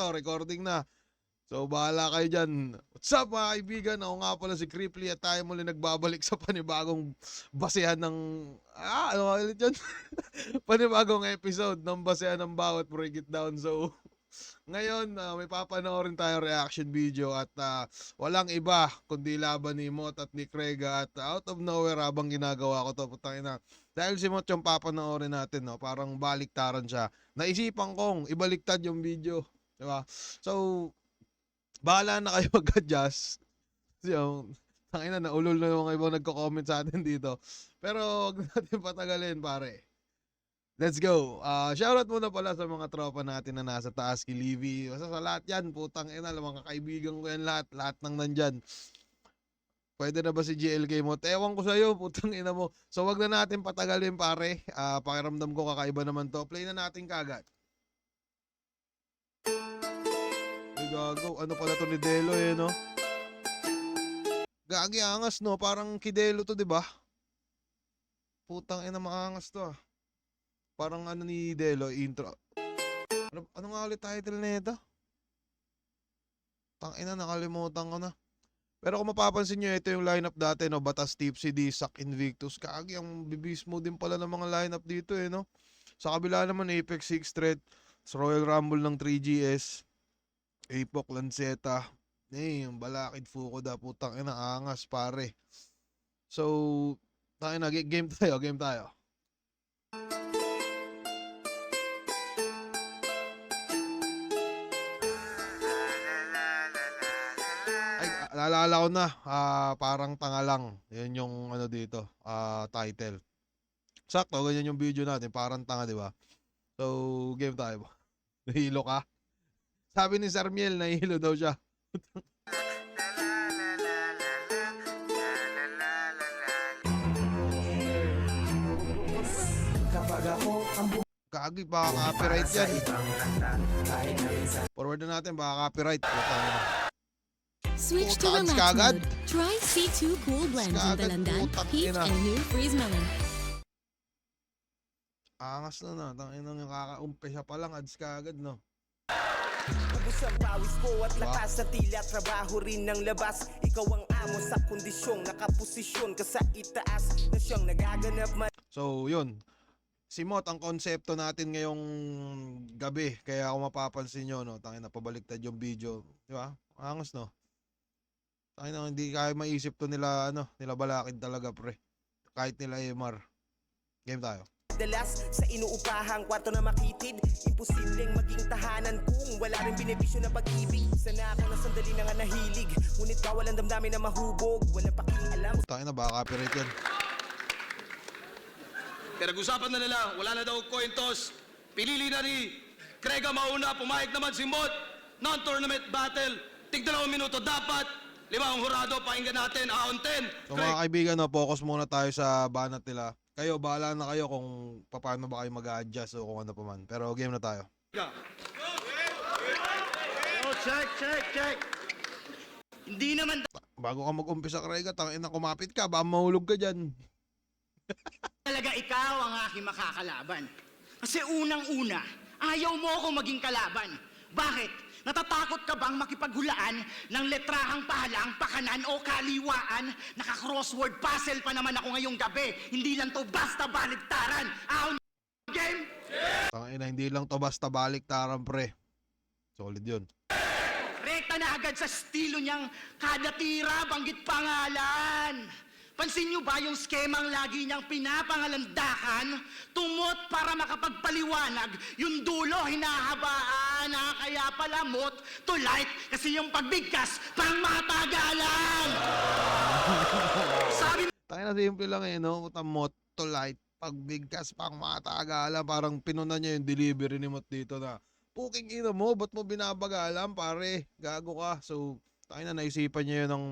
to, recording na. So, bahala kayo dyan. What's up mga kaibigan? Ako nga pala si Cripply at tayo muli nagbabalik sa panibagong basehan ng... ano ulit yun? Panibagong episode ng basehan ng bawat break it down. So, ngayon, may papanoorin tayong reaction video at walang iba kundi laban ni Mot at ni Krega at out of nowhere habang ginagawa ko to, putang ina. Dahil si Mot yung papanoorin natin, no, parang baliktaran siya. Naisipan kong ibaliktad yung video, di ba? So, bahala na kayo mag-adjust. Yung, tangina, naulol na yung ibang nagko-comment sa atin dito. Pero huwag natin patagalin, pare. Let's go. Shoutout muna pala sa mga tropa natin na nasa taas, kay Livy. Basta sa lahat yan, putang ina, mga kaibigan ko yan lahat nang nandyan. Pwede na ba si GLK mo? Ewan ko sa'yo, putang ina mo. So wag na natin patagalin, pare. Pakiramdam ko kakaiba naman to. Play na natin kagad. Ay, gago. Ano pala to ni Delo no? Gagi, angas no? Parang Kidelo to, di ba? Putang ina, maangas to Parang ano ni Delo, intro. Ano nga ulit title nito? Tangina, nakalimutan ko na. Pero kung mapapansin nyo, ito yung lineup dati, no? Batas, Tipsy, Disak, Invictus. Kagi, ang bibis mo din pala ng mga lineup dito, no? Sa kabila naman, Apex 6 Threat, Royal Rumble ng 3GS, Apoc, Lanceta, yung Balakid, Fukuda, putang ina, angas, pare. So, tangina, game tayo. Naalala ko na, parang tanga lang. Yan yung ano dito, title. Sakto, ganyan yung video natin, parang tanga, di ba? So, game tayo. Nahilo ka? Sabi ni Sarmiel, nahilo daw siya. Kagi, baka copyright yan. Forward na natin, baka copyright. Switch to relax mode. Try C2 Cool Blend in Dalandan, Peach, and new Freeze Melon. Angas na. Tangina yung kaka-umpisa pa lang, ads kagad, no? Ubus ang pawis ko at lakas sa tila, trabaho rin ng labas. Ikaw ang amo sa kondisyong, nakaposisyon ka sa itaas na siyang nagaganap man. So, yun. Si Mot, ang konsepto natin ngayong gabi, kaya kung mapapansin nyo, no, tangina, pabaliktad yung video. Di ba? Angas, no? Tangina, hindi kaya maisip to nila, nila Balakid talaga, pre. Kahit nila MR. Game tayo. Dalas sa inuupahang kwarto na makitid, imposibleng maging tahanan kung wala rin benepisyo ng pag-ibig. Sana ako na sandali na nga nahilig, ngunit bawal ang damdamin na mahubog, walang pakialam. Tangina, baka copyright yan. Pinag-usapan na nila, wala na daw coin toss. Pinili na ni Krega mauna, pumayag naman si Mot. Non-tournament battle, tig 2 minuto dapat. 5 ang hurado, pakinggan natin, on 10. So mga kaibigan, focus muna tayo sa banat nila. Kayo, bahala na kayo kung paano ba kayo mag-a-adjust o kung ano pa man. Pero game na tayo. Oh, check. Hindi naman Bago ka mag-umpisa, Krega, tangina, kumapit ka, baka mahulog ka dyan. talaga ikaw ang aking makakalaban. Kasi unang-una, ayaw mo ako maging kalaban. Bakit? Natatakot ka bang makipaghulaan ng letrahang pahalang, pakanan o kaliwaan? Naka-crossword puzzle pa naman ako ngayong gabi. Hindi lang to basta baligtaran. Ahon game? Tangina, hindi lang to basta baliktaran, pre. Solid yun. Rekta na agad sa estilo niyang kada tira, banggit pangalan. Pansin niyo ba yung skemang lagi niyang pinapangalandakan? Tumot para makapagpaliwanag, yung dulo hinahabaan, kaya pala mot to light, kasi yung pagbigkas pang matagalan. Sabi Tangina, simple lang no? Mot to light, pagbigkas pang matagalan. Parang pinuna niya yung delivery ni Mot dito na, puking ina mo, ba't mo binabagalan, pare? Gago ka. So, tangina, naisipan niya yun ng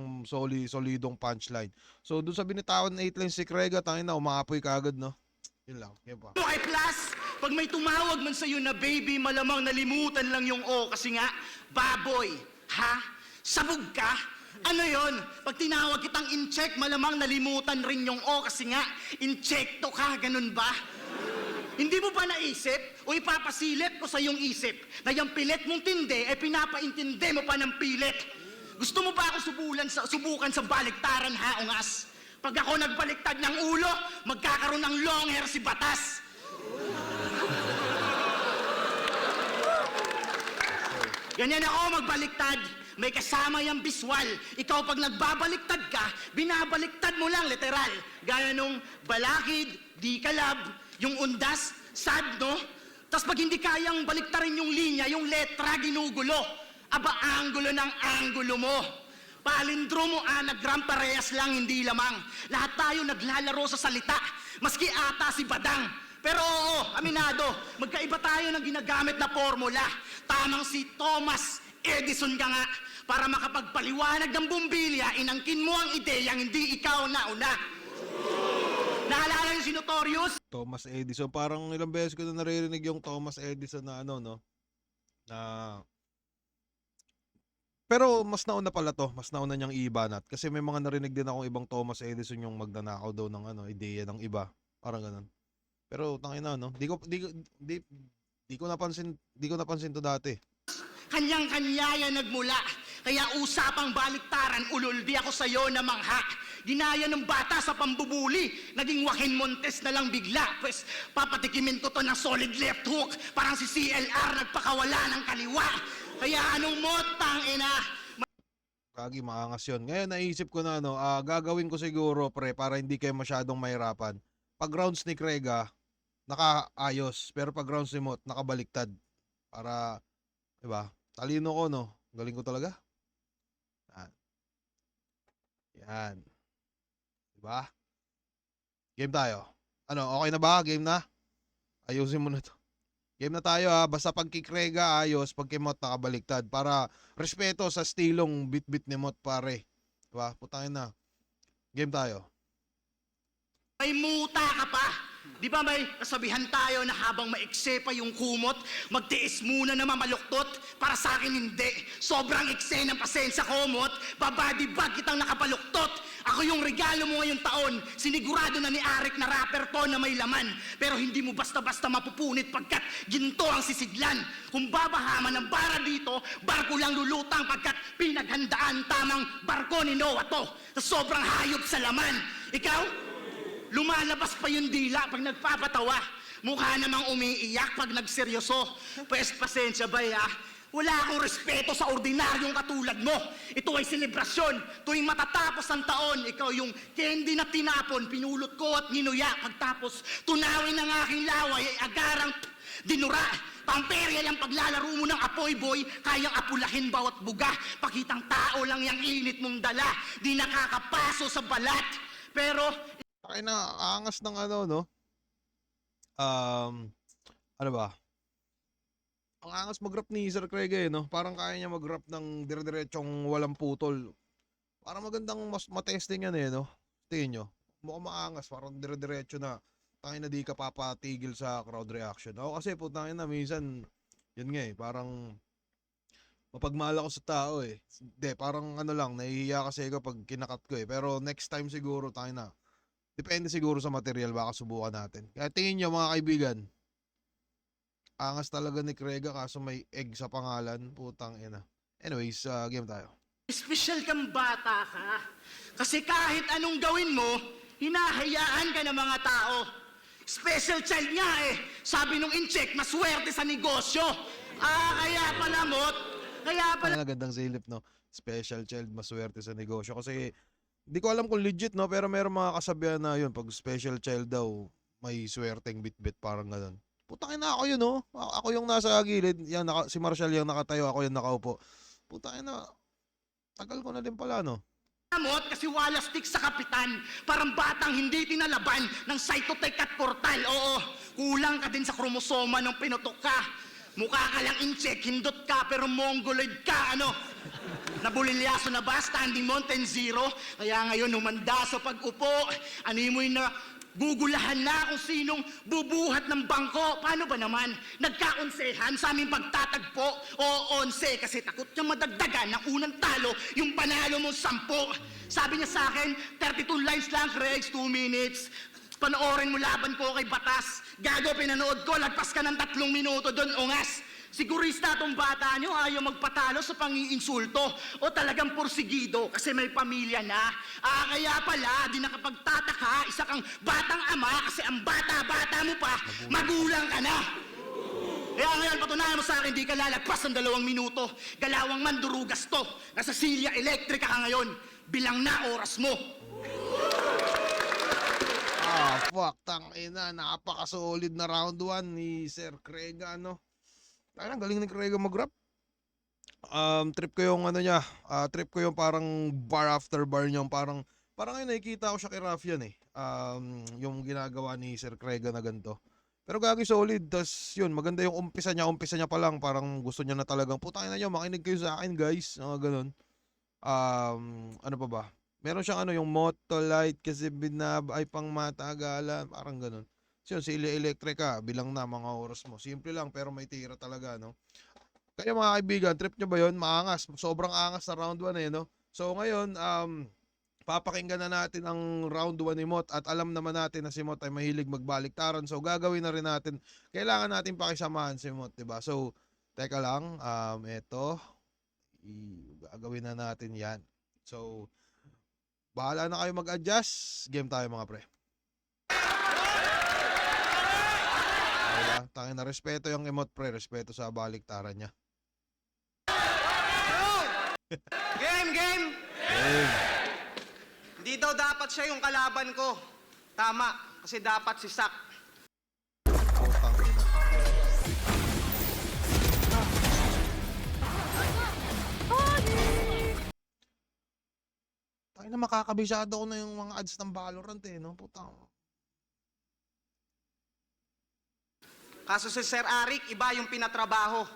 solidong punchline. So, doon sa binitawan na 8 lines si Krega, tangina, umaapoy ka agad, no? Yun lang, yun pa. ay plus, pag may tumawag man sa'yo na baby, malamang nalimutan lang yung O kasi nga, baboy, ha? Sabog ka? Ano yon? Pag tinawag kitang in-check, malamang nalimutan rin yung O kasi nga, inchekto ka, ganun ba? Hindi mo ba naisip o ipapasilip ko sa iyong isip na yung pilit mong tindi pinapaintindi mo pa ng pilit? Gusto mo ba ako subukan sa baliktaran, haungas? Pag ako nagbaliktad ng ulo, magkakaroon ng long hair si Batas. Ganyan ako magbaliktad. May kasama yung biswal. Ikaw pag nagbabaliktad ka, binabaliktad mo lang literal. Gaya nung balakid, di kalab, yung undas, sad, no? Tapos pag hindi kayang baliktarin yung linya, yung letra, ginugulo. Aba, anggulo ng anggulo mo. Palindromo, anagram, parehas lang, hindi lamang. Lahat tayo naglalaro sa salita, maski ata si Badang. Pero oo, aminado, magkaiba tayo ng ginagamit na formula. Tamang si Thomas Edison ka nga. Para makapagpaliwanag ng bumbilya, inangkin mo ang ideyang hindi ikaw nauna. Naalala yung si Notorious? Thomas Edison, parang ilang beses ko na naririnig yung Thomas Edison na ano, no? Na pero mas nauna pala to, mas nauna niyang ibanat kasi may mga narinig din akong ibang Thomas Edison yung magnanakaw daw ng ano, ideya ng iba, parang ganun. Pero tangina no, di ko napansin to dati. Kanyang-kanya yan nagmula. Kaya usapang baliktaran, ululdi ako sa'yo na mangha. Ginaya ng bata sa pambubuli, naging Joaquin Montes na lang bigla. Pues papatikimin ko to ng solid left hook, parang si CLR nagpakawala ng kaliwa. Kaya anong motang ina? Kagi maangas yun. Ngayon naisip ko na ano, gagawin ko siguro pre para hindi kayo masyadong mahirapan. Pag rounds ni Krega, nakaayos, pero pag rounds ni Mot, nakabaliktad. Para, diba? Talino ko no, galing ko talaga. Yan. Diba? Game tayo. Ano, okay na ba? Game na? Ayusin mo na to. Game na tayo ha. Basta pag kikrega ayos, pag kimot nakabaliktad. Para respeto sa stilong bit-bit ni Mot pare. Diba? Putangin na. Game tayo. May muta ka pa. Di ba may kasabihan tayo na habang maikse pa yung kumot, magtiis muna na mamaluktot? Para sa akin hindi. Sobrang ikse ng pasensya komot, babadibag kitang nakapaluktot. Ako yung regalo mo ngayong taon. Sinigurado na ni Arik na rapper to na may laman. Pero hindi mo basta-basta mapupunit pagkat ginto ang sisidlan. Kung babahaman ng bara dito, barko lang lulutang pagkat pinaghandaan tamang barko ni Noah to. Sa sobrang hayop sa laman. Ikaw? Lumalabas pa yung dila pag nagpapatawa. Mukha namang umiiyak pag nagseryoso. Pues pasensya ba ya? Wala akong respeto sa ordinaryong katulad mo. Ito ay selebrasyon. Tuwing matatapos ang taon, ikaw yung candy na tinapon, pinulot ko at ninuya. Pagtapos, tunawin ng aking laway ay agarang dinura. Pamperya lang paglalaro mo ng apoy boy, kayang apulahin bawat buga. Pakitang tao lang yung init mong dala. Di nakakapaso sa balat. Pero Ay na, angas ng ano, no? Ano ba? Ang angas mag-rap ni Sir Craig eh, no? Parang kaya niya mag-rap ng dire-diretsong walang putol. Parang magandang mas matesting yan eh, no? Tingin nyo. Mukhang maangas, parang dire-diretso na. Tangin na di ka papatigil sa crowd reaction. Ako kasi po, tangin na, minsan, yun nga eh, parang mapagmahal ako sa tao eh. Hindi, parang ano lang, nahihiya kasi ako pag kinakat ko eh. Pero next time siguro, tangin na. Depende siguro sa material, baka subukan natin. Kaya tingin nyo mga kaibigan, angas talaga ni Krega kaso may egg sa pangalan. Putang ina. Anyways, game tayo. espesyal kang bata ka. Kasi kahit anong gawin mo, hinahayaan ka ng mga tao. Special child nga eh. Sabi nung in-check, maswerte sa negosyo. Kaya pala, Mot. Kaya pala. Ang gandang silip, no? Special child, maswerte sa negosyo. Kasi di ko alam kung legit, no? Pero meron mga kasabihan na yun. Pag special child daw, may swerteng bit-bit, parang ganun. Putangin na ako yun, no? Ako yung nasa gilid. Yan, si Marshall yung nakatayo. Ako yung nakaupo. Putangin na. Tagal ko na din pala, no? Mot, kasi wala stick sa kapitan. Parang batang hindi tinalaban ng cytotech at portal. Oo, kulang ka din sa kromosoma nung pinutok ka. Mukha ka lang in-check, hindot ka, pero mongoloid ka, ano? Nabulilyaso na ba, standing mountain zero? Kaya ngayon, humanda sa pag-upo. Ano mo yung na gugulahan na kung sinong bubuhat ng bangko. Paano ba naman? Nagkaonsehan sa aming pagtatagpo. O 11 kasi takot niya madagdagan ng unang talo yung panalo mo 10. Sabi niya sa akin, 32 lines lang, Rex, 2 minutes. Panoorin mo laban ko kay Batas. Gago, pinanood ko, lagpas ka ng 3 minuto doon, ungas. Sigurista tong bata nyo, ayaw magpatalo sa pangiinsulto. O talagang porsigido kasi may pamilya na. Kaya pala, di nakapagtataka, isa kang batang ama kasi ang bata-bata mo pa, magulang ka na. Kaya ngayon, patunayan mo sa akin, di ka lalagpas ng 2 minuto. Galawang mandurugas to. Nasa Silya Electrica ka ngayon. Bilang na oras mo. Fuck, tangina, napaka-solid na round 1 ni Sir Crega, ano? Ang galing ni Crega mag-rap. Trip ko yung ano niya, trip ko yung parang bar after bar niya, parang yun, nakikita ko siya kay Raffian eh. Yung ginagawa ni Sir Crega na ganito. Pero gagi solid, tas yun, maganda yung umpisa niya pa lang, parang gusto niya na talagang, putangin na niyo, makinig kayo sa akin guys, ganun. Ano pa ba? Meron siyang yung Motolite kasi ay pang matagalan, parang ganun. So yun, si Electrica, bilang na mga oras mo. Simple lang, pero may tira talaga, no? Kaya mga kaibigan, trip nyo ba yun? Maangas, sobrang angas na round 1 eh, no? So ngayon, papakinggan na natin ang round 1 ni Mot at alam naman natin na si Mot ay mahilig magbaliktaran. So gagawin na rin natin, kailangan natin pakisamahan si Mot, diba? So, teka lang, eto, gagawin na natin yan. So, bahala na kayo mag-adjust. Game tayo mga pre. Diba? Tangin na respeto yung emote pre, respeto sa baliktaran niya. Game! Hindi daw dapat siya yung kalaban ko. Tama, kasi dapat si Sak. Putang ina. Tangin na, makakabisado ko na yung mga ads ng Valorant eh, no? Putang. Kaso si Sir Arik, iba yung pinatrabaho.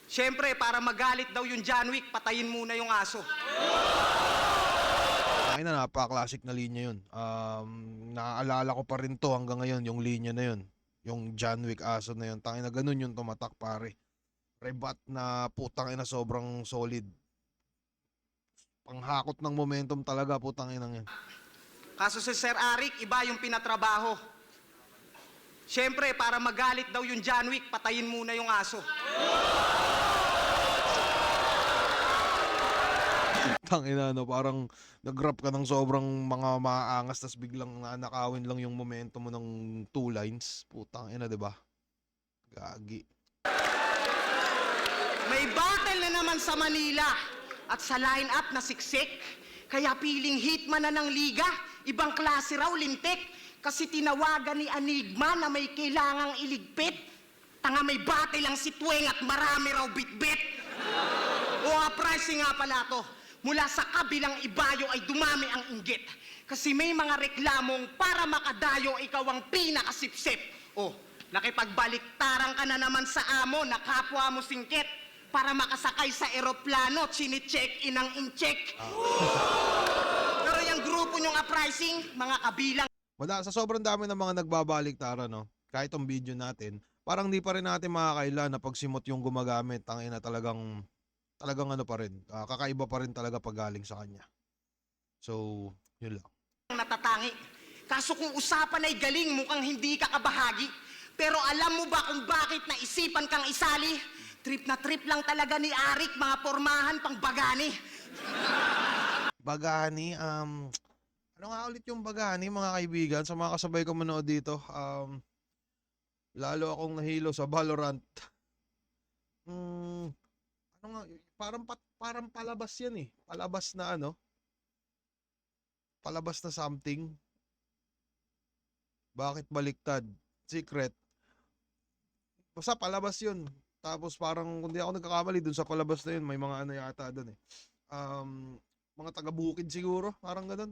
Siyempre, para magalit daw yung John Wick, patayin muna yung aso. Tangin na, napaka-classic na linya yun. Naaalala ko pa rin to hanggang ngayon, yung linya na yun. Yung John Wick aso na yun. Tangin na, ganun yung tumatak pare. Rebat na putang ina, sobrang solid. Panghakot ng momentum talaga, putang ina yan. Kaso si Sir Arik, iba yung pinatrabaho. Siyempre, para magalit daw yung John Wick, patayin muna yung aso. Tangina, no, parang nag-rap ka ng sobrang mga maaangas tas biglang nakawin lang yung momentum mo ng 2 lines. Putang ina, 'di ba? Gagi. May battle na naman sa Manila at sa line-up na siksik. Kaya piling hitman na ng liga, ibang klase raw lintik. Kasi tinawagan ni Enigma na may kailangang iligpit. Tanga, may battle lang si Tueng at marami raw bitbit. O pricing nga pala to. Mula sa kabilang ibayo ay dumami ang inggit. Kasi may mga reklamong para makadayo ikaw ang pinakasipsip. O, nakipagbaliktarang ka na naman sa amo na kapwa mo singkit. Para makasakay sa eroplano, chine-check-in ang in-check. Pero yung grupo nyong uprising, mga kabilang Sa sobrang dami ng mga nagbabaliktaran, no, kahit ang video natin, parang di pa rin natin makakailan na pag simot yung gumagamit, tangina talagang ano pa rin, kakaiba pa rin talaga pag galing sa kanya. So, yun lang. natatangi. Kaso kung usapan ay galing, mukhang hindi ka kabahagi. Pero alam mo ba kung bakit naisipan kang isali? Trip na trip lang talaga ni Arik, mga pormahan pang bagani. Bagani, ano nga ulit yung Bagani, mga kaibigan, sa mga kasabay ko manood dito, lalo akong nahilo sa Valorant. Ano nga, parang palabas yan eh. Palabas na palabas na something. Bakit baliktad? Secret. Basta palabas yun. Tapos parang, kung di ako nagkakamali, dun sa palabas na yun, may mga yata dun eh. Mga taga-bukid siguro, parang ganun.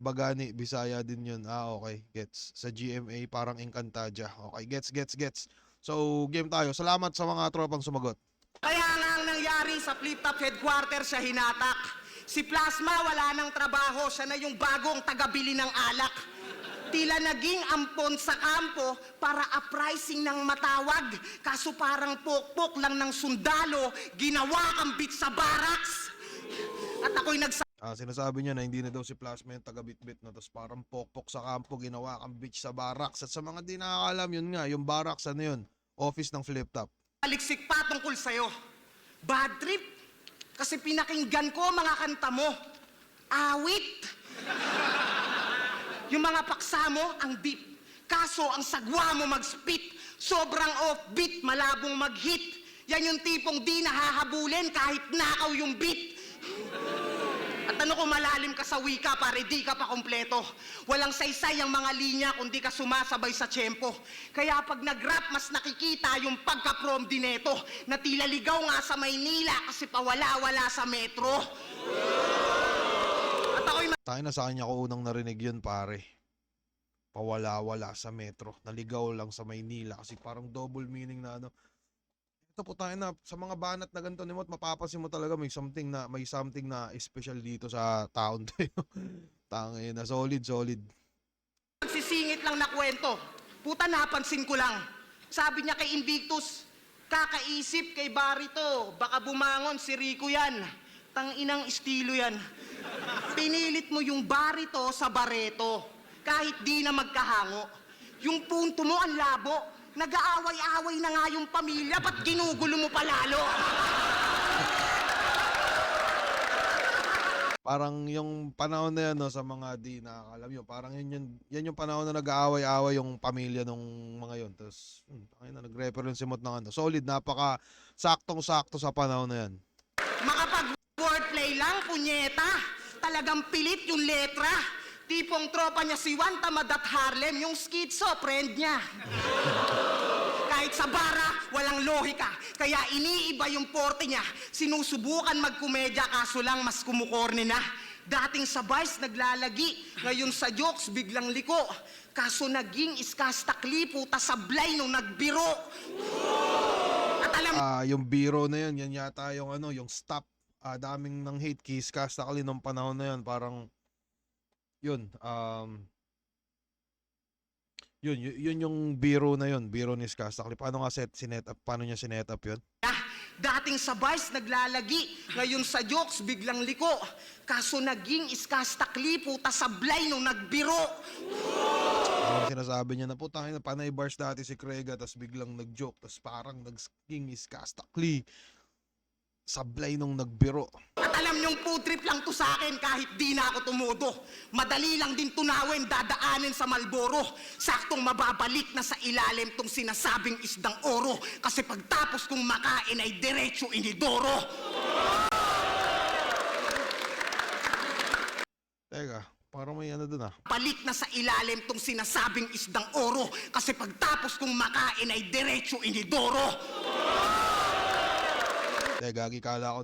Bagani, Bisaya din yun. Okay, gets. Sa GMA, parang Encantadia. Okay, gets. So, game tayo. Salamat sa mga tropang sumagot. Kaya nga ang nangyari sa Flip-Top Headquarters siya hinatak. Si Plasma wala ng trabaho, siya na yung bagong tagabili ng alak. Tila naging ampon sa kampo para uprising ng matawag. Kaso parang pokpok lang ng sundalo, ginawa kang bit sa barracks. At ako'y Sinasabi niya na hindi na daw si Plasma yung taga-bitbit na, tapos parang pokpok sa kampo, ginawa kang bitch sa barracks. At sa mga di nakakalam, yun nga, yung barracks, ano yun? Office ng flip top. Aliksik pa tungkol sa'yo. Bad trip. Kasi pinakinggan ko mga kanta mo. Awit. Yung mga paksa mo, ang deep. Kaso ang sagwa mo mag-spit. Sobrang offbeat, malabong mag-hit. Yan yung tipong di nahahabulin kahit nakaw yung beat. At ano kung malalim ka sa wika, pare di ka pa kompleto. Walang saysay ang mga linya kung di ka sumasabay sa tiyempo. Kaya pag nag-rap, mas nakikita yung pagka-prom dineto. Na tila ligaw nga sa Maynila kasi pawala-wala sa metro. At ako'y Tayo na sa kanya ko unang narinig yun, pare. Pawala-wala sa metro. Naligaw lang sa Maynila kasi parang double meaning na ano. Ito po tayo na sa mga banat na ganito ni Mot, mapapansin mo talaga may something na special dito sa taon tayo. Tangin na solid. magsisingit lang na kwento. Puta, napansin ko lang. Sabi niya kay Invictus, kakaisip kay Barito, baka bumangon si Rico yan. Tanginang estilo yan. Pinilit mo yung Barito sa Bareto, kahit di na magkahango. Yung punto mo ang labo. Nag-aaway-aaway na nga yung pamilya, ba't ginugulo mo pa lalo? Parang yung panahon na yan, no, sa mga di nakakalam yun, parang yan yung panahon na nag-aaway-aaway yung pamilya nung mga yun. Tapos, ayun na, nag-reference si Mot ng ano. Solid, napaka saktong-sakto sa panahon na yan. Makapag-wordplay lang, punyeta. Talagang pilit yung letra. Tipong tropa niya si Juan Tamad at Harlem, yung schizo, friend niya. Kahit sa bara, walang lohika. Kaya iniiba yung porte niya. Sinusubukan magkomedya, kaso lang mas kumukorne na. Dating sa Vice naglalagi, ngayon sa jokes biglang liko. Kaso naging iskastakli, puta sablay nung nagbiro. At alam Yung biro na yun, yan yata yung ano, yung stop. Daming ng hate kiss kastakali nung panahon na yun, parang yun, yun yung biro na yun, biro ni Skastakli. Paano niya sinet up yun? dating sa Vice naglalagi, ngayon sa jokes biglang liko. Kaso naging iskastakli, puta sablay nung nagbiro. Yung sinasabi niya na putangin na panay bars dati si Krega, tas biglang nag-joke, tas parang naging Skastakli. Sablay nung nagbiro. At alam niyong food trip lang to sa akin kahit di na ako tumudo. Madali lang din tunawin, dadaanin sa Malboro. Saktong mababalik na sa ilalim tong sinasabing isdang oro. Kasi pagtapos kong makain ay diretso inidoro. Teka, parang may ano dun Balik na sa ilalim tong sinasabing isdang oro. Kasi pagtapos kong makain ay diretso inidoro. Gagi, kala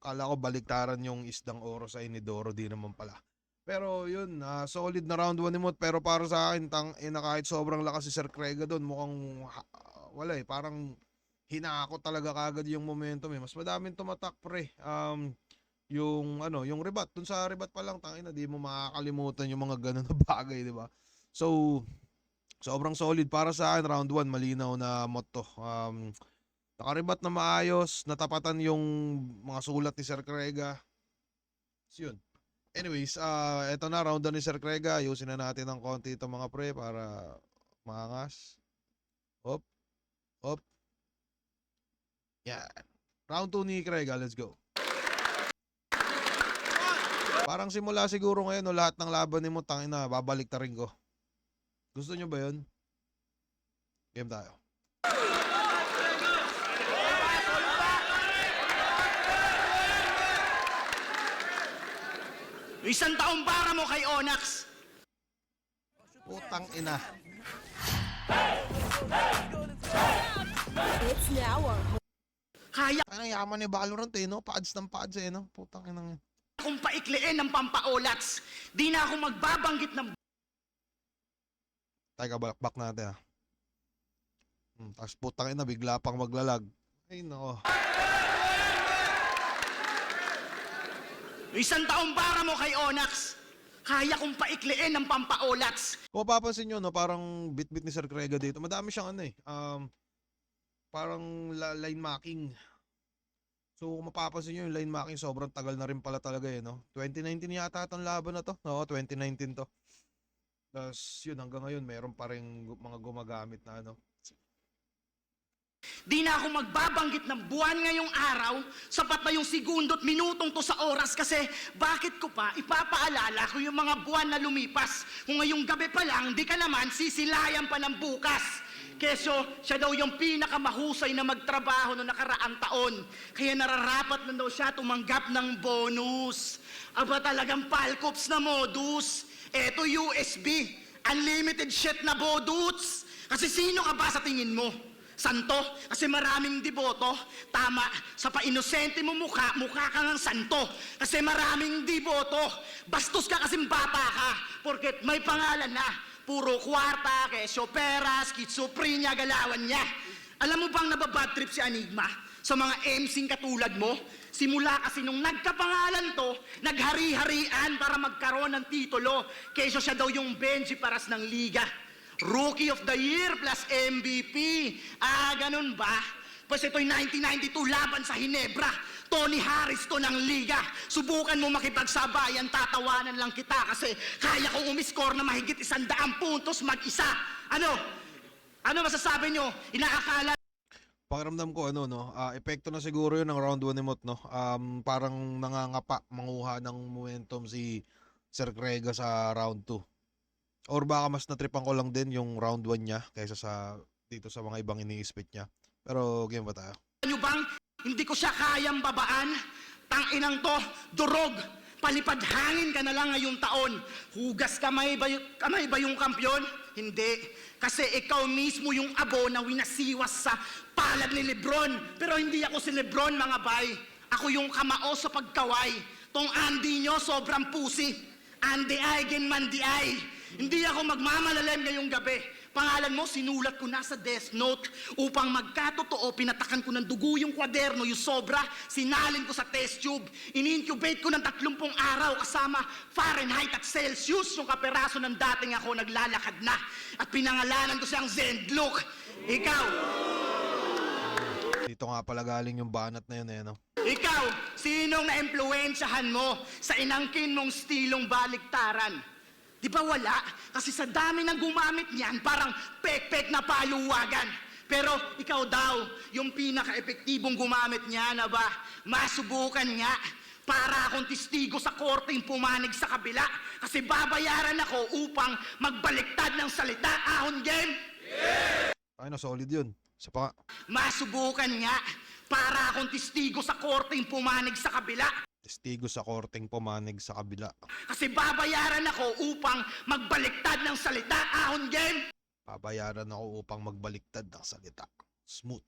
ko baliktaran yung isdang oro sa inidoro, di naman pala. Pero yun, solid na round 1 ni Mot. Pero para sa akin, kahit sobrang lakas si Sir Krega doon, mukhang wala parang hinako talaga kagad yung momentum Mas madaming tumatak, pre. Yung rebat, dun sa rebat pa lang, di mo makakalimutan yung mga ganun na bagay, di ba? So, sobrang solid para sa akin, round 1, malinaw na motto. Nakaribat na maayos, natapatan yung mga sulat ni Sir Krega. So yun. Anyways, eto na, round ni Sir Krega. Ayusin na natin ng konti itong mga pre para maangas. Hop. Yan. Round 2 ni Krega, let's go. Parang simula siguro ngayon, no, lahat ng laban ni mo, babalik ta rin ko. Gusto nyo ba yun? Game tayo. Isang taong para mo kay Onyx. Putang ina. It's now or Kaya Ang yaman ni Valorant no? Pads ng pads no? Putang ina yan. kong paikliin ng pampaolats. Di na ako magbabanggit ng Teka, back natin Tapos putang ina, bigla pang maglalag. Ay nako. Isang taong para mo kay Onyx. Kaya kong paikliin ng pampaolats. Kung mapapansin nyo, no, parang bit-bit ni Sir Krega dito. Madami siyang parang line marking. So kung mapapansin nyo yung line marking sobrang tagal na rin pala talaga eh, no? 2019 yata itong laban na to. Oo, 2019 to. Tapos yun, hanggang ngayon meron pa rin mga gumagamit na ano. Di na ako magbabanggit ng buwan ngayong araw, sapat na yung segundo at minutong to sa oras kasi bakit ko pa ipapaalala kung yung mga buwan na lumipas. Kung ngayong gabi pa lang, di ka naman sisilayan pa ng bukas. Keso, siya daw yung pinakamahusay na magtrabaho noong nakaraang taon. Kaya nararapat na daw siya tumanggap ng bonus. Aba talagang palkops na modus. Eto USB, unlimited shit na boduts. Kasi sino ka ba sa tingin mo? Santo? Kasi maraming deboto. Tama, sa pa-inosente mo mukha ka ng santo. Kasi maraming deboto. Bastos ka kasing bata ka. Porket may pangalan na. Puro kwarta, kesyo pera, schizophrenia, galawan niya. Alam mo bang nababad trip si Enigma? Sa mga MCing katulad mo? Simula kasi nung nagkapangalan to, naghari-harian para magkaroon ng titulo. Kesyo siya daw yung Benji Paras ng Liga. Rookie of the Year plus MVP. Ah, ganun ba? Pues ito'y 1992 laban sa Hinebra. Tony Harris to ng Liga. Subukan mo makipagsabayan, tatawanan lang kita kasi kaya kong umiskor na mahigit 100 puntos mag-isa. Ano? Ano masasabi nyo? Inaakala Pakiramdam ko ano no, epekto na siguro yun ng round 1 ni Mot no. Parang nangangapa, manguha ng momentum si Sir Crega sa round 2. Or baka mas natripan ko lang din yung round 1 niya kaysa sa dito sa mga ibang ini-spit niya. Pero game ba tayo? nyo bang hindi ko siya kayang babaan? Tanginang to, durog. Palipad hangin ka na lang ngayong taon. Hugas kamay ba yung kampyon? Hindi. Kasi ikaw mismo yung abo na winasiwas sa palad ni Lebron. Pero hindi ako si Lebron, mga bay. Ako yung kamao sa pagkaway. Tong Andy nyo, sobrang pusi. Andy ay, genmandi ay. Hindi ako magmamalalim ngayong gabi. Pangalan mo, sinulat ko na sa death note. Upang magkatotoo, pinatakan ko ng dugo yung kwaderno, yung sobra, sinalin ko sa test tube. In-incubate ko ng 30 araw kasama Fahrenheit at Celsius. Yung kaperaso ng dating ako naglalakad na. At pinangalanan ko siyang Zendlook. Ikaw, Dito nga pala galing yung banat na yun eh no. ikaw, sinong na-impluensyahan mo sa inangkin mong stilong baliktaran? Di ba wala? Kasi sa dami ng gumamit niyan, parang pek-pek na paluwagan. Pero ikaw daw, yung pinaka-epektibong gumamit niya na ba, masubukan nga. Para akong testigo sa korteng pumanig sa kabila. Kasi babayaran ako upang magbaliktad ng salita. Ahon game? Ay na, solid yun. Sa pa Masubukan nga. Para akong testigo sa korteng pumanig sa kabila. testigo sa korteng pumanig sa kabila. Kasi babayaran ako upang magbaliktad ng salita. Ahon game? Babayaran ako upang magbaliktad ng salita. Smooth.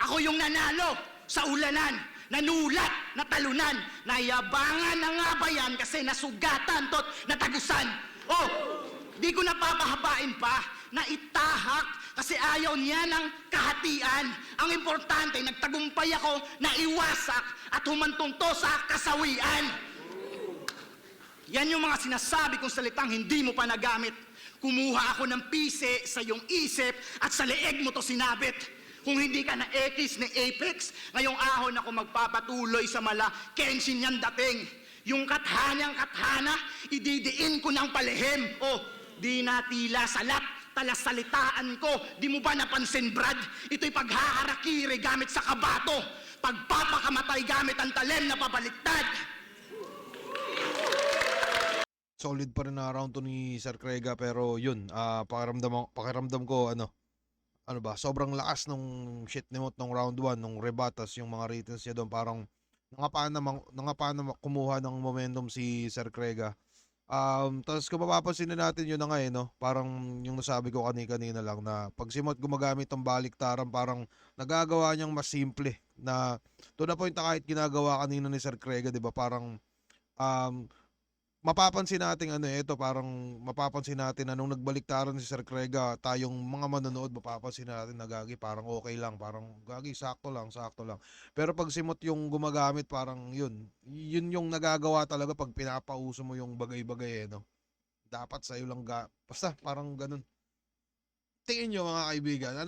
Ako yung nanalo sa ulanan, nanulat, natalunan, nayabangan na nga ba yan kasi nasugatan to't natagusan. Oh, di ko napapahabain pa na itahak kasi ayaw niya ng kahatian. Ang importante, nagtagumpay ako na iwasak at humantong to sa kasawian. Yan yung mga sinasabi kong salitang hindi mo pa nagamit. Kumuha ako ng pise sa iyong isip at sa leeg mo to sinabit. Kung hindi ka na X ni Apex, ngayong ahon ako magpapatuloy sa mala Kenshin yan dating. Yung kathanyang kathana, ididiin ko ng palihim. Oh, di natila salat, talasalitaan ko. Di mo ba napansin, Brad? Ito'y paghaharakiri gamit sa kabato. Pagpapakamatay gamit ang talem na pabaliktad. Solid pa rin na round 2 ni Sir Crega pero yun, pakiramdam ko ano ba, sobrang lakas nung shit ni Mot nung round 1, nung rebatas, yung mga returns niya doon, parang nangapaan na kumuha ng momentum si Sir Crega. Tapos kung mapapansin na natin yun na nga no, parang yung nasabi ko kanina lang na pag si Mot gumagamit ng baliktaran, parang nagagawa niyang mas simple na to the point na kahit ginagawa kanina ni Sir Crega, di ba, parang mapapansin natin mapapansin natin na nung nagbaliktaran si Sir Crega, tayong mga manonood mapapansin natin na gagi parang okay lang, parang gagi sakto lang. Pero pag si Mot yung gumagamit, parang yun yung nagagawa talaga pag pinapauso mo yung bagay-bagay no. Dapat sa iyo lang basta parang ganun. Tingin nyo mga kaibigan,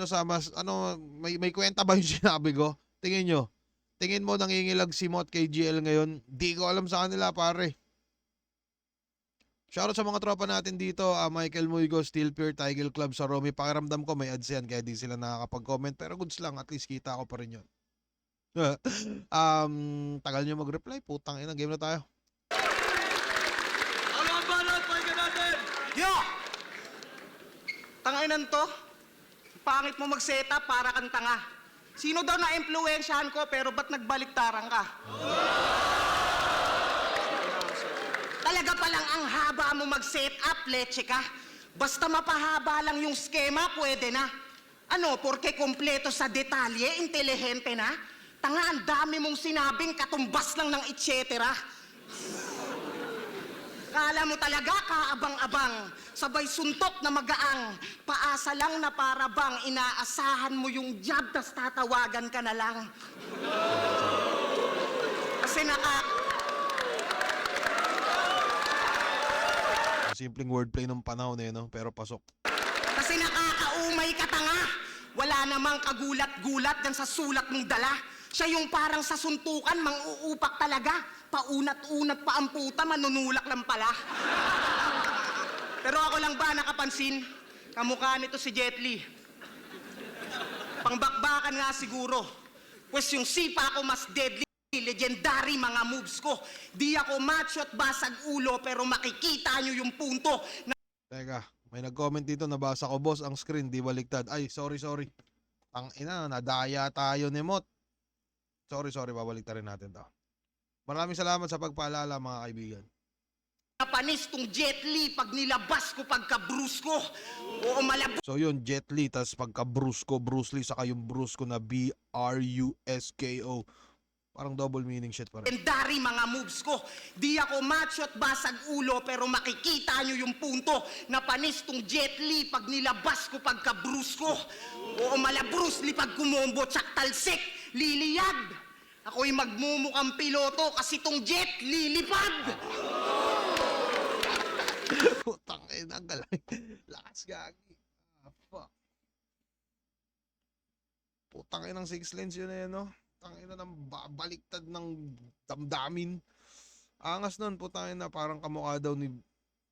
may kwenta ba yung sinabi ko? Tingin nyo. tingin mo nangingilag si Mot kay GL ngayon? Di ko alam sa kanila, pare. Shoutout sa mga tropa natin dito, Michael Muygo, Steel Pure, Tiger Club, sa Romy. Pakiramdam ko may ads yan, kaya di sila nakakapag-comment. Pero goods lang, at least kita ko pa rin yun. Tagal nyo mag-reply, putang ina, game na tayo. Ano ang banat? Pakinggan natin! Yo! Tangainan to. Pangit mo mag-setup para kang tanga. Sino daw na-impluwensyahan ko pero ba't nagbaliktaran ka? Talaga palang ang haba mo mag-setup, leche ka. Basta mapahaba lang yung skema, pwede na. Ano, porke kompleto sa detalye, intelihente na? Tanga, ang dami mong sinabing katumbas lang ng et cetera. Kala mo talaga kaabang-abang, sabay suntok na magaang, paasa lang na para bang inaasahan mo yung job tas tatawagan ka na lang. Kasi Simpleng wordplay ng panahon eh, no? Pero pasok. Kasi nakakaumay ka tanga. Wala namang kagulat-gulat dyan sa sulat mong dala. Siya yung parang sa suntukan, mang-uupak talaga. Paunat-unat pa ang puta, manunulak lang pala. Pero ako lang ba nakapansin? Kamukha nito si Jet Li. Pangbakbakan nga siguro. Pues yung sipa ko mas deadly, legendary mga moves ko. Di ako macho at basag ulo, pero makikita nyo yung punto na Teka, may nag-comment dito, nabasa ko, boss, ang screen, di baliktad. Ay, sorry. Ang ina, nadaya tayo ni Mot. Sorry, babaliktarin natin to. Maraming salamat sa pagpaalala, mga kaibigan. panis tong Jet Li pag nilabas ko pagka-brusko. Oo, malabas. So yun, Jet Li, tas pagka Bruce Lee, saka yung Bruce ko na B-R-U-S-K-O. Parang double meaning shit pa rin. Legendary mga moves ko. Di ako macho at basag ulo, pero makikita nyo yung punto na panis tong Jet Li pag nilabas ko pagka-brusko. Oo, mala Bruce Lee pag kumombo, tsak talsik, liliyad. Ako'y magmumukhang piloto kasi tong jet lilipad. Putang ina, galing. Lakas gagi. Fuck. Putang ina ng 6 lanes yun eh, no? Putang ina ng baliktad ng damdamin. Angas nun, putang ina, parang kamukha daw ni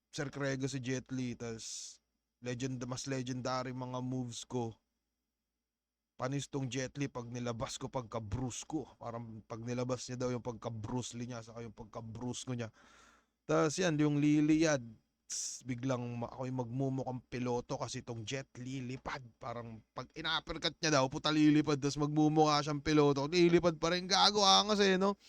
Sir Crego si Jet Li. Tas mas legendary mga moves ko. Panis tong Jet Li pag nilabas ko pagka-Bruce ko. Parang pag nilabas niya daw yung pagka-Bruce Lee niya, saka yung pagka-Bruce ko niya. Tapos yan, yung liliyad. Biglang ako'y magmumukhang piloto kasi tong Jet lilipad. Parang pag ina-uppercut niya daw, puta lilipad. Tapos magmumukha siyang piloto. Lilipad pa rin, gago angas eh, no?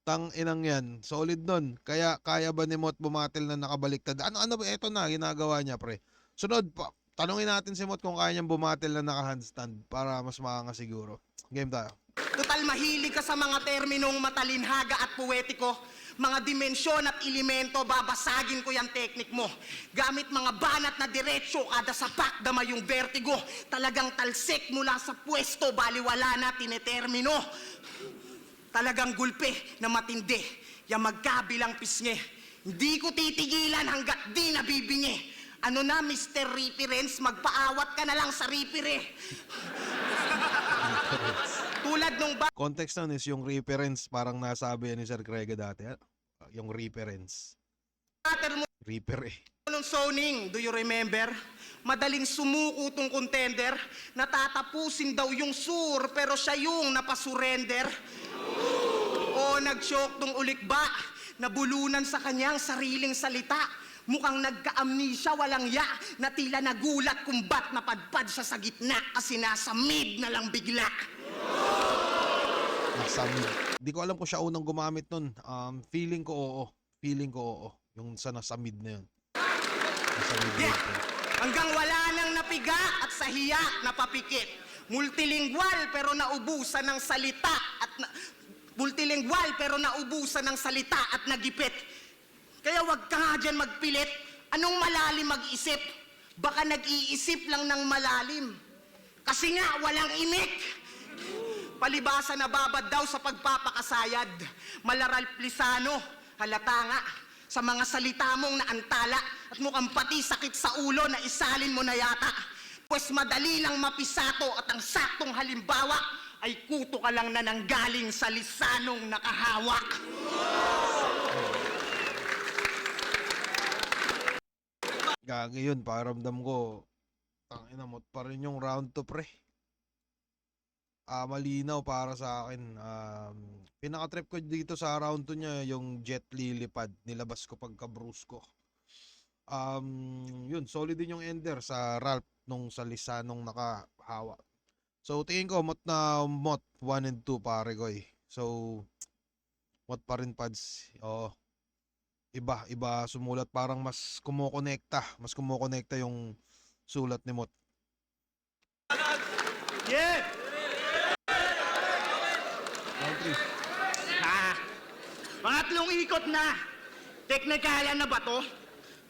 Tang inang yan. Solid nun. Kaya ba ni Mot bumatil na nakabaliktad? Ano ba? Eto na, ginagawa niya, pre. Sunod pa. Tanungin natin si Mot kung kaya niyang bumatil na naka-handstand para mas maanga siguro. Game tayo. Total mahilig ka sa mga terminong matalinhaga at poetiko. Mga dimensyon at elemento, babasagin ko yung teknik mo. Gamit mga banat na diretsyo, kada sapak dama yung vertigo. Talagang talsik mula sa pwesto, baliwala na tinetermino. Talagang gulpe na matindi, yung magkabilang pisngi. Hindi ko titigilan hanggat di nabibingi. Ano na, Mr. Reference, magpaawat ka na lang sa referee. Tulad nung Context nun is yung reference, parang nasabi yan ni Sir Crego dati. Yung reference. batter mo Reaper eh. nung zoning, do you remember? Madaling sumuko tong contender, natatapusin daw yung sur, pero siya yung napasurrender. O nag-shock tong ulikba, nabulunan sa kanyang sariling salita. Mukhang nagka-amnesia, walang ya, na tila nagulat kung ba't napadpad siya sa gitna kasi nasa mid na lang bigla. Nasa mid. Di ko alam kung siya unang gumamit nun. Feeling ko oo. Yung sa nasa mid na yun. Nasa mid na yun. Hanggang wala nang napiga at sa hiya napapikit. Multilingual pero naubusan ng salita at nagipit. Kaya wag ka nga dyan magpilit. Anong malalim mag-isip? Baka nag-iisip lang ng malalim. Kasi nga, walang imik. Palibasa na babad daw sa pagpapakasayad. Malaral plisano, halata nga. Sa mga salita mong naantala at mukhang pati sakit sa ulo na isalin mo na yata. Pues madali lang mapisato at ang saktong halimbawa ay kuto ka lang na nanggaling sa lisanong nakahawak. Gagi yun, pakiramdam ko, tangina mo pa rin yung round 2 pre. Malinaw para sa akin. Pinaka-trip ko dito sa round 2 niya yung jet lilipad. Nilabas ko pagka-bruise ko. Yun, solid din yung ender sa Ralph nung sa lisanong nakahawa. So, tingin ko, mot 1 and 2 pare ko eh. So, mot pa rin pads. Oo. Iba sumulat, parang mas kumukonekta yung sulat ni Mot. Yeah! Round 3. Pangatlong ikot na. Teknikalan na ba to?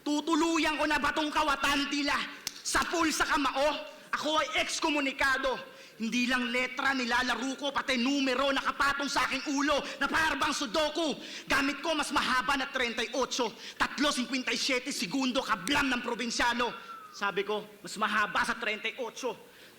Tutuluyan ko na ba tong kawatan tila? Sa pool sa kamao, ako ay excommunicado. Hindi lang letra nilalaro ko, pati numero nakapatong sa aking ulo na parang sudoku. Gamit ko mas mahaba na 38, 3.57 segundo kablam ng probinsyano. Sabi ko, mas mahaba sa 38.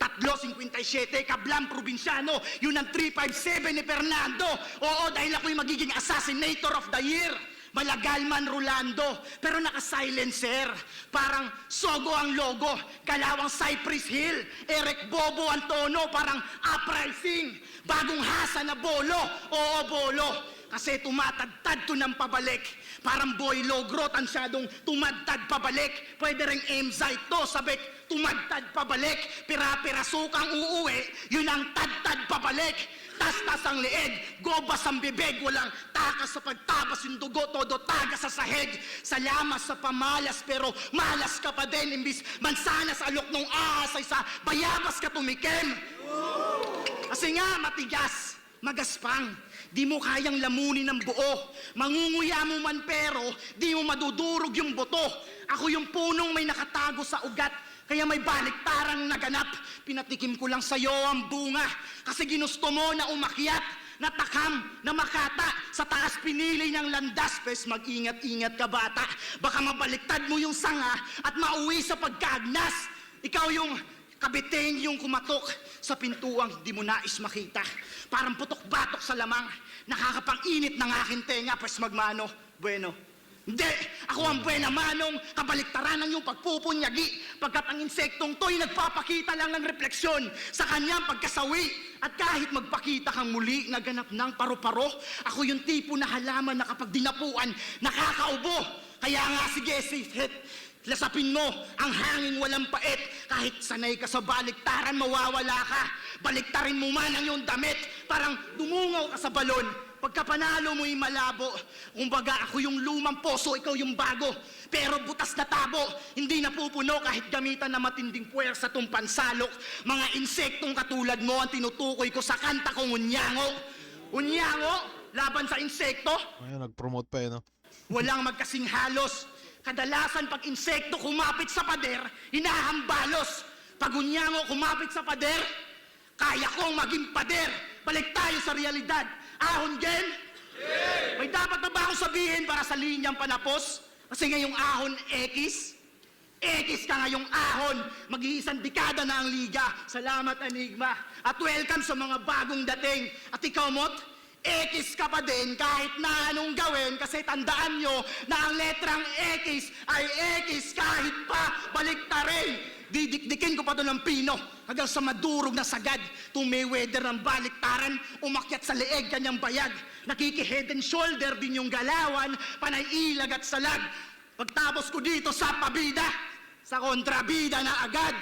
3.57 kablam probinsyano. Yun ang 3.57 ni Fernando. Oo, dahil ako yung magiging assassinator of the year. Malagal man Rolando, pero naka-silencer. Parang Sogo ang logo, Kalawang Cypress Hill, Eric Bobo ang tono, parang uprising. Bagong hasa na bolo, oo bolo. Kasi tumatadtad to ng pabalik. Parang Boy Logro, tansyadong tumadtad pabalik. Pwede ring Emzite to, sabik, tumadtad pabalik. Pira-pirasukang uuwi, yun ang tadtad pabalik. Tas-tas ang leeg, gobas ang bibig, walang takas sa pagtabas yung dugo, todo tagas sa sahig. Salamat sa pamalas, pero malas ka pa din, imbis mansanas alok nung ahas ay sa bayabas ka tumikim. Kasi nga, matigas, magaspang, di mo kayang lamunin ng buo. Mangunguya mo man pero, di mo madudurog yung buto. Ako yung punong may nakatago sa ugat, kaya may baliktarang naganap. Pinatikim ko lang sa'yo ang bunga. Kasi ginusto mo na umakyat, natakam, na makata. Sa taas pinili niyang landas, pes mag-ingat-ingat ka bata. Baka mabaliktad mo yung sanga at mauwi sa pagkagnas. Ikaw yung kabitin yung kumatok sa pintuang di mo nais makita. Parang putok-batok sa lamang, nakakapang-init ng aking tenga, pes magmano. Bueno. Hindi! Ako ang buena manong, kabaliktaran ng iyong pagpupunyagi. Pagkat ang insektong to'y nagpapakita lang ng refleksyon sa kanyang pagkasawi. At kahit magpakita kang muli na ganap ng paro-paro, ako yung tipo na halaman na kapag dinapuan, nakakaubo. Kaya nga sige, safe hit. Lasapin mo ang hangin walang pait. Kahit sanay ka sa baliktaran, mawawala ka. Baliktarin mo man ang iyong damit, parang dumungaw ka sa balon. Pagka panalo mo'y malabo. Kumbaga ako yung lumang poso, ikaw yung bago. Pero butas na tabo, hindi napupuno kahit gamitan na matinding puwersa tong pansalok. Mga insektong katulad mo ang tinutukoy ko sa kanta kong Unyango. Unyango, laban sa insekto. Ayun, nag-promote pa eh, no? Walang magkasing halos. Kadalasan pag insekto kumapit sa pader, hinahambalos. Pag unyango kumapit sa pader, kaya kong maging pader. Balik tayo sa realidad. Ahon, Gen? Yeah. May dapat na ba akong sabihin para sa linyang panapos? Kasi ngayong ahon, X. X ka ngayong ahon. Mag-iisang dekada na ang liga. Salamat, Enigma. At welcome sa mga bagong dating. At ikaw, Mot? X ka pa din kahit na anong gawin. Kasi tandaan nyo na ang letrang X ay X kahit pa baliktarin. Didikdikin ko pa doon ng pino hanggang sa madurog na sagad. Tumiweather ng baliktaran, umakyat sa leeg kanyang bayag. Nakiki-head and shoulder din yung galawan, panay ilag at salag. Pagtapos ko dito sa pabida, sa kontrabida na agad.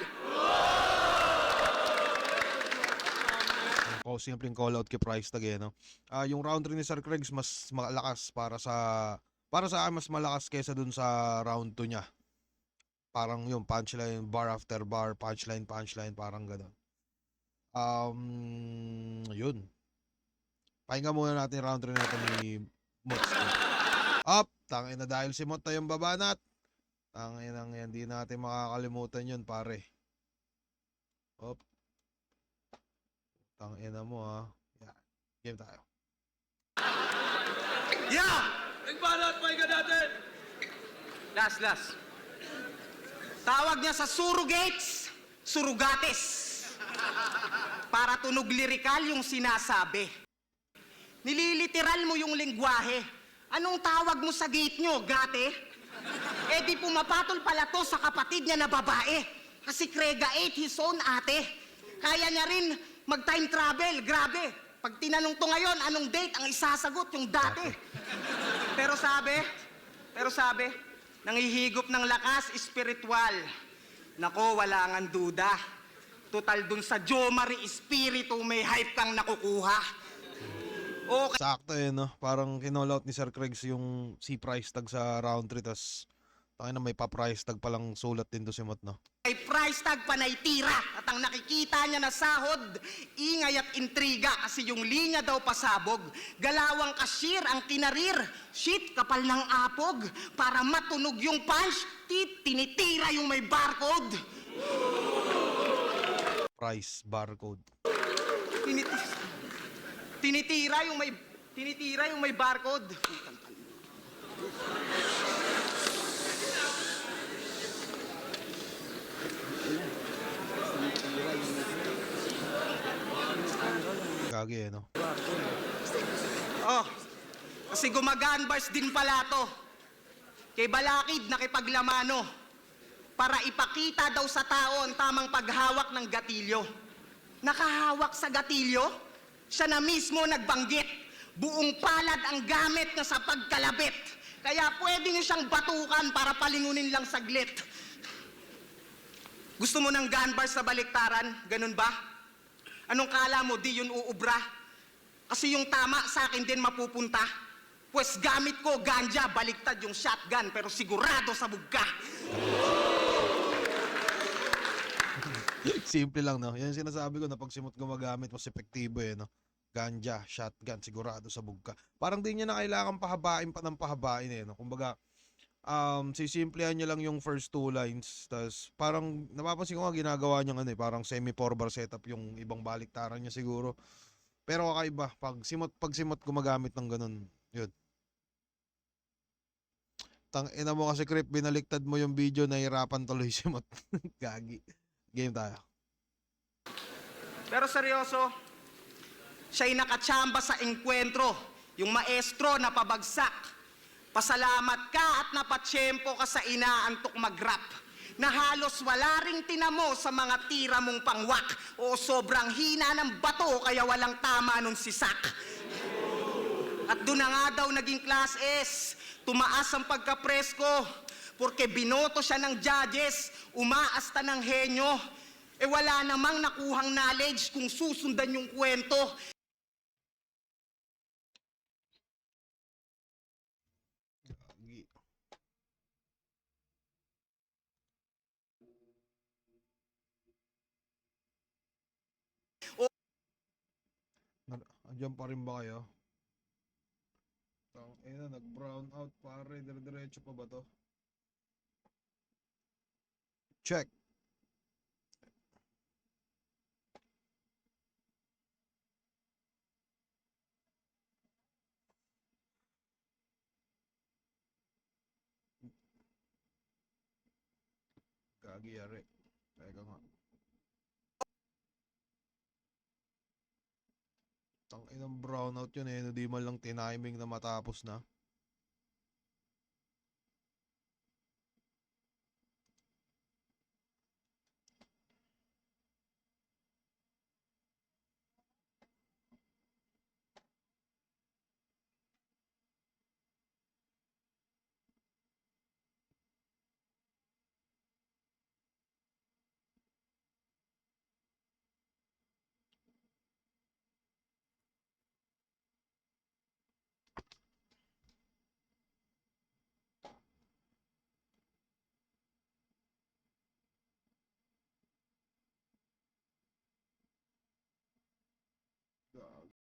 Simpleng call out kay Price Tag eh, no? Yung round 3 ni Sir Craigs mas malakas para sa akin, mas malakas kaysa dun sa round 2 niya. Parang yung punchline, bar after bar, punchline, parang gano'n. Yun. Pahinga muna natin round 3 natin ni Mot. Up! Tangin na dahil si Mot na yung babanat. Tangin na yan, hindi natin makakalimutan yun, pare. Up. Tangin na mo, ha. Yan. Game tayo. Yeah! Nagbanat, pahinga natin! Last. Tawag niya sa surrogates, Surugates. Para tunog lirikal yung sinasabi. Nililiteral mo yung lengguwahe. Anong tawag mo sa gate nyo, gate? Eh di pumapatol pala to sa kapatid niya na babae. Kasi Krega 8, his own ate. Kaya niya rin mag-time travel, grabe. Pag tinanong to ngayon, anong date, ang isasagot yung dati. Pero sabi, nangihigop ng lakas, espiritual. Nako, wala ngang duda. Total dun sa Jo Marie Espiritu, may hype kang nakukuha. Okay. Sakto no? Parang kinall out ni Sir Craig yung si price tag sa round 3, tas tangina may pa-price tag palang sulat din to si Mot, no? May price tag pa na itira at ang nakikita niya na sahod, ingay at intriga kasi yung linya daw pasabog. Galawang cashier ang kinarir, shit kapal ng apog. Para matunog yung punch, tinitira yung may barcode. Price barcode. Tinitira yung may barcode. Gagi no? Oh, kasi gumagaan bars din pala to. Kay Balakid nakipaglamano para ipakita daw sa tao ang tamang paghawak ng gatilyo. Nakahawak sa gatilyo, siya na mismo nagbanggit. Buong palad ang gamit niya sa pagkalabit. Kaya pwede niyo siyang batukan para palingunin lang saglit. Gusto mo ng gun bars sa baliktaran? Ganun ba? Anong kala mo, di yun uubra? Kasi yung tama sa akin din mapupunta. Pues gamit ko ganja, baliktad yung shotgun, pero sigurado sa bugka. Simple lang, no? Yan yung sinasabi ko na pag simot gumagamit, mas epektibo no? Ganja, shotgun, sigurado sa bugka. Parang di niya na kailangan pahabain pa ng pahabain no? Kumbaga, sisimplehan niya lang yung first 2 lines, tas parang napapansin ko nga ginagawa niya parang semi 4-bar setup yung ibang baliktaran niya siguro. Pero kakaiba, pag simot gumagamit ng ganun, yun. Ina mo kasi Crip, binaliktad mo yung video, nahirapan tuloy simot. Gagi. Game tayo. Pero seryoso, siya'y nakatsamba sa engkwentro, yung maestro na pabagsak. Pasalamat ka at napatsyempo ka sa inaantok mag-rap na halos wala ring tinamo sa mga tira mong pangwak o sobrang hina ng bato kaya walang tama nun si Sak. At doon na nga daw naging class S, tumaas ang pagkapresko porque binoto siya ng judges, umaasta ng henyo. Eh wala namang nakuhang knowledge kung susundan yung kwento. Gagi. Andiyan pa rin ba kayo? Nag-brown out pare, dire-diretso pa ba to? Check. Gagi yari. Teka nga. Tang inang brownout yun di man lang tiniming na matapos na.